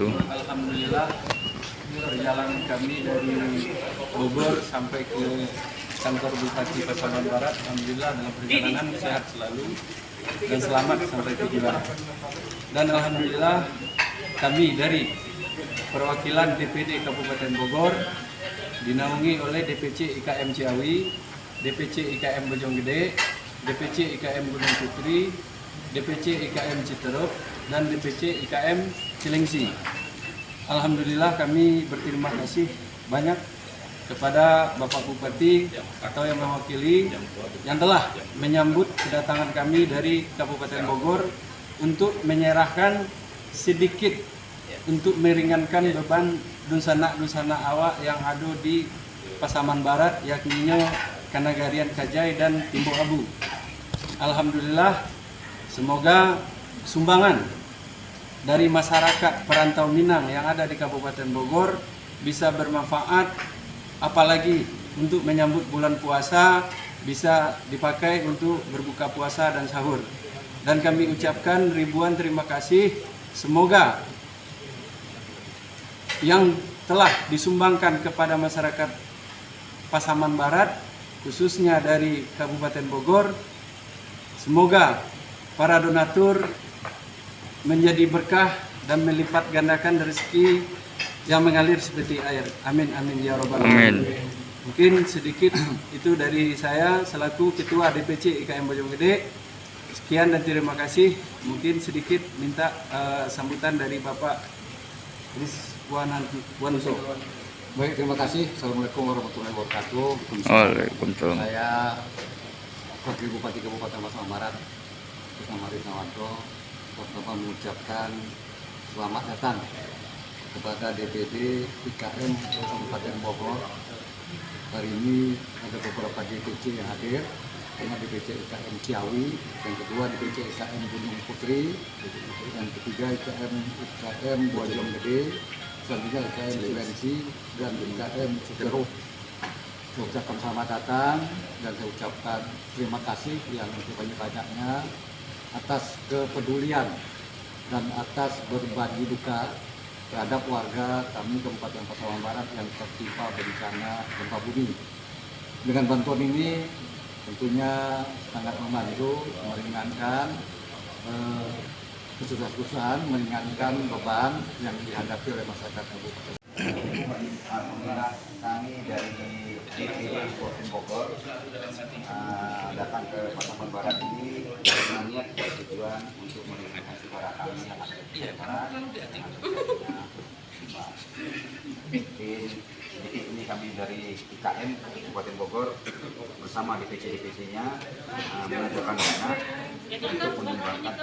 wabarakatuh. Alhamdulillah perjalanan kami dari Bogor sampai ke kantor Bupati Pasaman Barat, alhamdulillah dalam perjalanan sehat selalu dan selamat sampai tujuan. Dan alhamdulillah kami dari perwakilan DPD Kabupaten Bogor dinaungi oleh DPC IKM Ciawi, DPC IKM Bojonggede, DPC IKM Gunung Putri, DPC IKM Citerup, dan DPC IKM Cilengsi. Alhamdulillah kami berterima kasih banyak kepada Bapak Bupati atau yang mewakili yang telah menyambut kedatangan kami dari Kabupaten Bogor untuk menyerahkan sedikit untuk meringankan beban dusana-dusana awak yang ada di Pasaman Barat, yakni Kanagarian Kajai dan Timbo Abu. Alhamdulillah, semoga sumbangan dari masyarakat perantau Minang yang ada di Kabupaten Bogor bisa bermanfaat, apalagi untuk menyambut bulan puasa bisa dipakai untuk berbuka puasa dan sahur. Dan kami ucapkan ribuan terima kasih, semoga yang telah disumbangkan kepada masyarakat Pasaman Barat, khususnya dari Kabupaten Bogor, semoga para donatur menjadi berkah dan melipat gandakan rezeki yang mengalir seperti air. Amin amin ya robbal alamin. Mungkin sedikit itu dari saya selaku Ketua DPC IKM Bojonggede. Sekian dan terima kasih. Mungkin sedikit minta sambutan dari Bapak Rizwanto. Baik, terima kasih. Assalamualaikum warahmatullahi wabarakatuh. Waalaikumsalam. Saya Wakil Bupati Kabupaten Pasaman Barat bersama Rizwanto pertama mengucapkan selamat datang kepada DPD IKM Kabupaten Bogor. Hari ini ada beberapa DPC yang hadir, pertama DPC IKM Ciawi, yang kedua DPC IKM Gunung Putri, yang ketiga IKM Bojonggede, selanjutnya IKM Cilengsi, dan IKM Citerup. Saya ucapkan selamat datang dan saya ucapkan terima kasih yang sebanyak-banyaknya atas kepedulian dan atas berbagi duka terhadap warga kami Kabupaten Pasaman Barat yang tertimpa bencana gempa bumi. Dengan bantuan ini tentunya sangat membantu meringankan kesusahan-kesusahan, meringankan beban yang dihadapi oleh masyarakat Kabupaten. Alhamdulillah kami dari DPD Kabupaten Bogor datang ke Pasaman Barat ini dengan niat dan tujuan untuk meringankan suara kami yang ada di Barat. Jadi ini kami dari IKM Kabupaten Bogor bersama DPC-nya mengumpulkan dana untuk menyumbangkan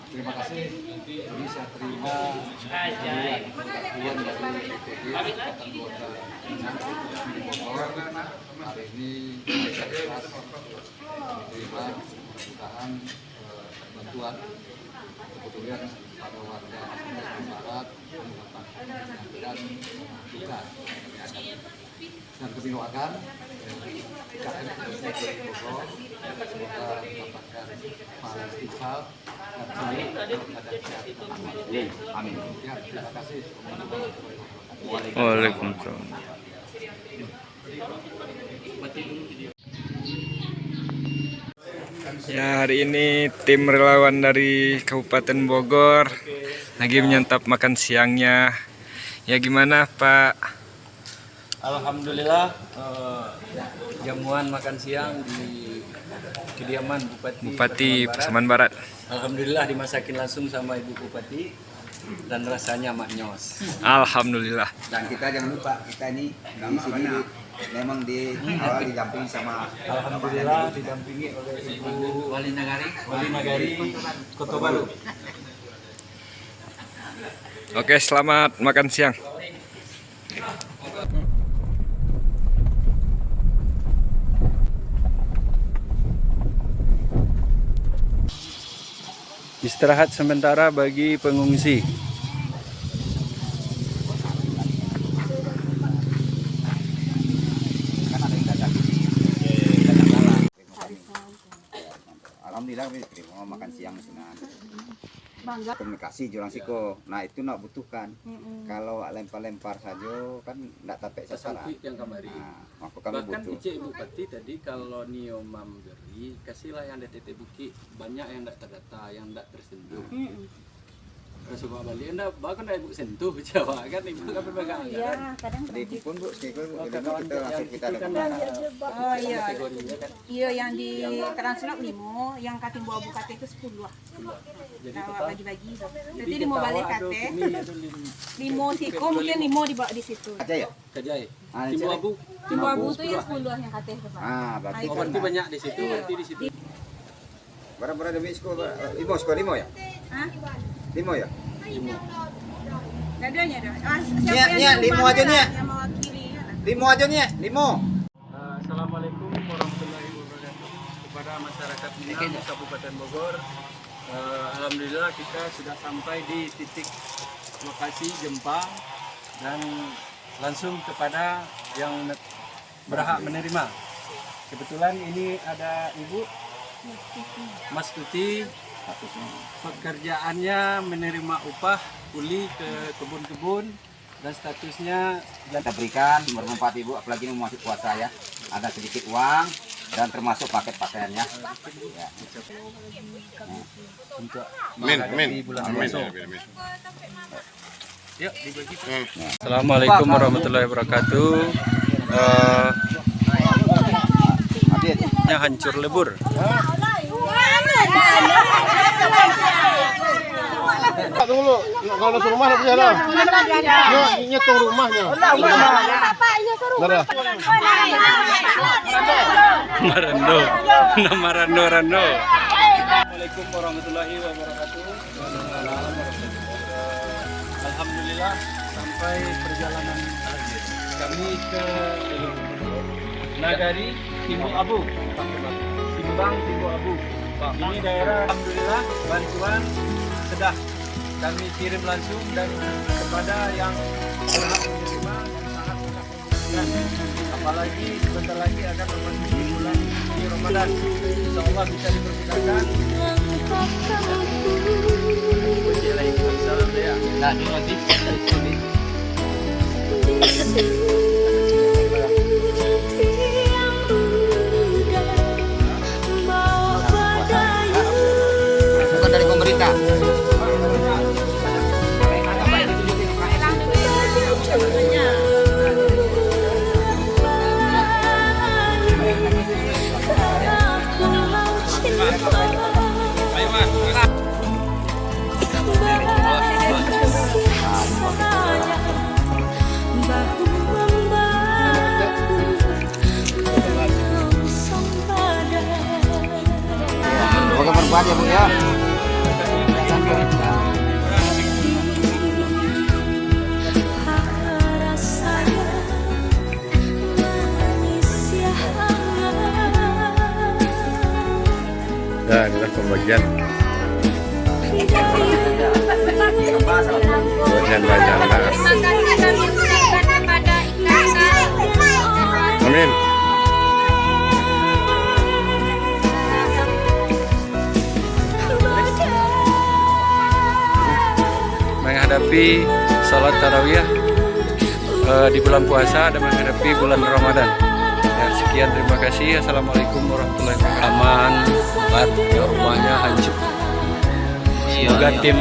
Terima kasih. Ini saya terima bantuan dari DPD Kabupaten Bogor. Hari ini saya ikhlas menerima mudah-mudahan bantuan kepedulian pada warga Pasaman Barat dan duka. Dan kami doakan IKM Kabupaten Bogor semoga mendapatkan pahala istighfar dan selalu ada kesehatan. Amin. Ya, terima kasih. Waalaikumsalam. Ya, hari ini tim relawan dari Kabupaten Bogor lagi menyantap makan siangnya. Ya, gimana Pak? Alhamdulillah jamuan makan siang di kediaman Bupati Pasaman Barat. Alhamdulillah dimasakin langsung sama Ibu Bupati dan rasanya maknyos. Alhamdulillah. Dan kita jangan lupa kita ini di sini memang di awal didampingi sama Alhamdulillah didampingi oleh Ibu Wali Nagari Kota Baru. Oke, selamat makan siang. Istirahat sementara bagi pengungsi. Alhamdulillah kami terima makan siang di sini. Bangga. komunikasi jurang siko. Nah itu nak butuhkan. Kalau lempar-lempar saja kan tidak tapek sasaran. Sampai yang kamari. Nah, maka kami Bahkan butuh. Ibu Bupati tadi kalau Nio memberi, kasihlah yang ada titik buki, banyak yang tidak terdata, yang tidak tersentuh. Rasulullah balik, anda bahkan ibu sentuh Jawa kan ibu kan berbagai Iya, kadang Jadi itu pun bu, sekali kita kawan langsung kita ada kan pembahasan. oh iya. kategorinya kan. Iya yang di Translok 5, yang kating buah buka itu 10 lah. Jadi Nah, total bagi-bagi. Jadi 5 balik kate. ini ada 5 siko mungkin 5 di situ. Aja ya? Kajai. Ah, Timbu cek. abu. Timbu abu tuh yang 10 yang kate itu, Pak. Ah, berarti Oh, kan. berarti banyak di situ, berarti di situ. Barang-barang demi sko, limo ya? Hah? Limo ya? Dadanya dah. Ah, Nia, Nia, di limo rumah aja, lah, Nia. yang mewakili. Limo aja nih, limo. Assalamualaikum warahmatullahi wabarakatuh kepada masyarakat Minang Kabupaten Bogor. Alhamdulillah kita sudah sampai di titik lokasi gempa dan langsung kepada yang berhak menerima. Kebetulan ini ada Ibu Mas Tuti, pekerjaannya menerima upah kuli ke kebun-kebun dan statusnya Kita berikan bermanfaat ibu, apalagi ini mau masuk puasa ya. Ada sedikit uang dan termasuk paket pakaiannya. Ya. untuk Amin, amin. bulan Amin. puasa. Amin. Yuk dibagikan. Assalamualaikum warahmatullahi wabarakatuh. Adit. Nya hancur lebur. Pak dulu, kalau masuk rumah nak jalan. Yo, nyetung rumahnya. Nara. Marando. Nama Rando. Assalamualaikum warahmatullahi wabarakatuh. Alhamdulillah sampai perjalanan kami ke Nagari Timbu Abu. Timbang Timbu Abu. Ini daerah alhamdulillah bantuan sudah kami kirim langsung dan kepada yang berhak menerima sangat membutuhkan. Apalagi sebentar lagi akan memasuki bulan suci Ramadan. Insya Allah bisa dipergunakan. Waalaikumsalam ya. Nah, ini nanti Bukan dari pemerintah. Semoga berbuat ya bu ya. Nah, inilah pembagian bajakan. Amin. menghadapi sholat tarawih di bulan puasa dan menghadapi bulan Ramadan. Ya, sekian, terima kasih. Assalamualaikum warahmatullahi wabarakatuh. Aman, kuat, ya rumahnya hancur. Semoga tim